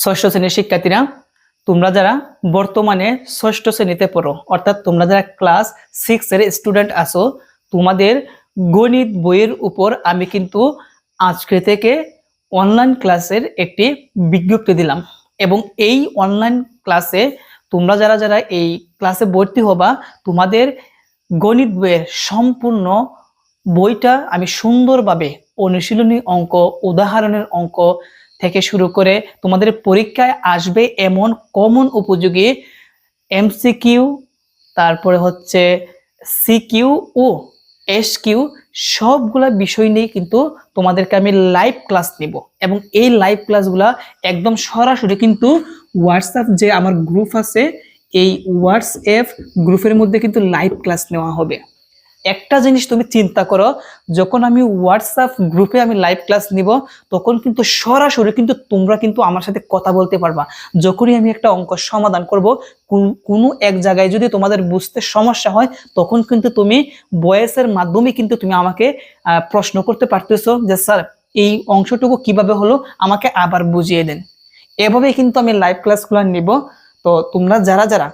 ষষ্ঠ শ্রেণীর শিক্ষার্থীরা, তোমরা যারা বর্তমানে ষষ্ঠ শ্রেণীতে পড়ো, অর্থাৎ তোমরা যারা ক্লাস 6 এর স্টুডেন্ট আছো, তোমাদের গণিত বইয়ের উপর আমি কিন্তু আজকে থেকে অনলাইন ক্লাসের একটি বিজ্ঞপ্তি দিলাম। এবং এই অনলাইন ক্লাসে তোমরা যারা যারা এই ক্লাসে ভর্তি হবা, তোমাদের গণিত বইয়ের সম্পূর্ণ বইটা আমি সুন্দরভাবে অনুশীলনী অঙ্ক, উদাহরণের অঙ্ক থেকে শুরু করে তোমাদের পরীক্ষায় আসবে এমন কমন উপযোগী এমসিকিউ, তারপরে হচ্ছে সিকিউ ও এসকিউ, সবগুলা বিষয় নিয়ে কিন্তু তোমাদেরকে আমি লাইভ ক্লাস নিব। এবং এই লাইভ ক্লাসগুলা একদম সরাসরি কিন্তু হোয়াটসঅ্যাপ যে আমার গ্রুপ আছে, এই হোয়াটসঅ্যাপ গ্রুপের মধ্যে কিন্তু লাইভ ক্লাস নেওয়া হবে। একটা জিনিস তুমি চিন্তা করো, যখন আমি হোয়াটসঅ্যাপ গ্রুপে আমি লাইভ ক্লাস নিব, তখন কিন্তু সরাসরি কিন্তু তোমরা কিন্তু আমার সাথে কথা বলতে পারবা। যখনই আমি একটা অঙ্ক সমাধান করব, কোনো এক জায়গায় যদি তোমাদের বুঝতে সমস্যা হয়, তখন কিন্তু তুমি ভয়েসের মাধ্যমে কিন্তু তুমি আমাকে প্রশ্ন করতে পারতেছো যে স্যার এই অংশটুকু কিভাবে হলো, আমাকে আবার বুঝিয়ে দেন। এভাবেই কিন্তু আমি লাইভ ক্লাসগুলো নিব। তো তোমরা যারা যারা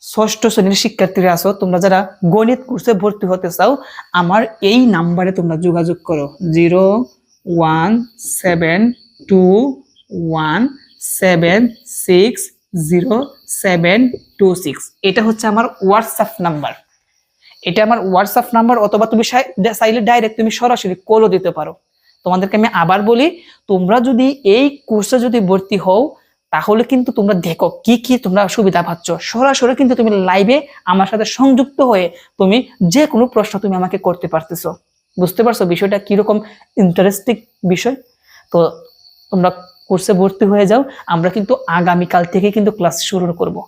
ষষ্ঠ শ্রেণীর শিক্ষার্থীরা আছো, তোমরা যারা গণিত কোর্সে ভর্তি হতে চাও, আমার এই নাম্বারে তোমরা যোগাযোগ করো 01721760726। এটা হচ্ছে আমার হোয়াটসঅ্যাপ নাম্বার। এটা আমার হোয়াটসঅ্যাপ নাম্বার, অথবা তুমি চাইলে ডাইরেক্ট তুমি সরাসরি কলও দিতে পারো। তোমাদেরকে আমি আবার বলি, তোমরা যদি এই কোর্সে যদি ভর্তি হও, তাহলে কিন্তু তোমরা দেখো কি কি তোমরা সুবিধা পাচ্ছ। সরাসরি কিন্তু তুমি লাইভে আমার সাথে সংযুক্ত হয়ে তুমি যে কোনো প্রশ্ন তুমি আমাকে করতে পারতেছো। বুঝতে পারছো বিষয়টা কিরকম ইন্টারেস্টিং বিষয়? তো তোমরা কোর্সে ভর্তি হয়ে যাও। আমরা কিন্তু আগামীকাল থেকে কিন্তু ক্লাস শুরু করব।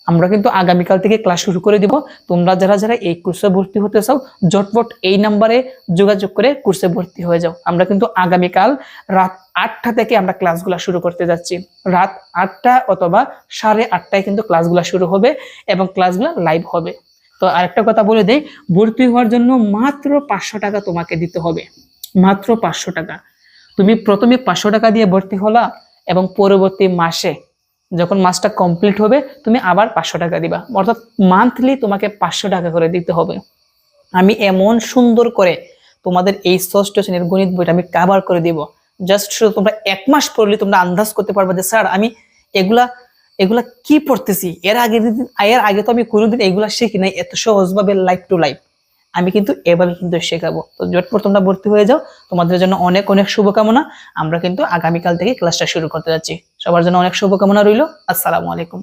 আমরা কিন্তু আগামীকাল থেকে ক্লাস শুরু করে দিব। তোমরা যারা যারা এই কোর্সে ভর্তি হতে চাও, ঝটপট এই নাম্বারে যোগাযোগ করে কোর্সে ভর্তি হয়ে যাও। আমরা কিন্তু আগামীকাল রাত 8টা থেকে আমরা ক্লাসগুলো শুরু করতে যাচ্ছি। রাত 8টা অথবা 8:30টায় কিন্তু ক্লাসগুলো শুরু হবে এবং ক্লাসগুলো লাইভ হবে। তো আরেকটা কথা বলে দেই, ভর্তি হওয়ার জন্য মাত্র 500 টাকা তোমাকে দিতে হবে। মাত্র 500 টাকা। তুমি প্রথমে 500 টাকা দিয়ে ভর্তি হলা, এবং পরবর্তী মাসে যখন মাসটা কমপ্লিট হবে তুমি আবার 500 টাকা দিবা। অর্থাৎ মান্থলি তোমাকে 500 টাকা করে দিতে হবে। আমি এমন সুন্দর করে তোমাদের এই ষষ্ঠ শ্রেণীর গণিত বইটা আমি কভার করে দিব। জাস্ট শুধু তোমরা 1 মাস পড়লে তোমরা আন্দাজ করতে পারবে যে স্যার আমি এগুলা এগুলা কি পড়তেছি। এর আগে তো আমি কোনোদিন এগুলা শিখি নাই এত সহজভাবে লাইভ টু লাইভ। আমি কিন্তু এভাবে কিন্তু শেখাবো। তো ঝটপট তোমরা ভর্তি হয়ে যাও। তোমাদের জন্য অনেক অনেক শুভকামনা। আমরা কিন্তু আগামীকাল থেকে ক্লাসটা শুরু করতে যাচ্ছি। সবার জন্য অনেক শুভকামনা রইল। আসসালামু আলাইকুম।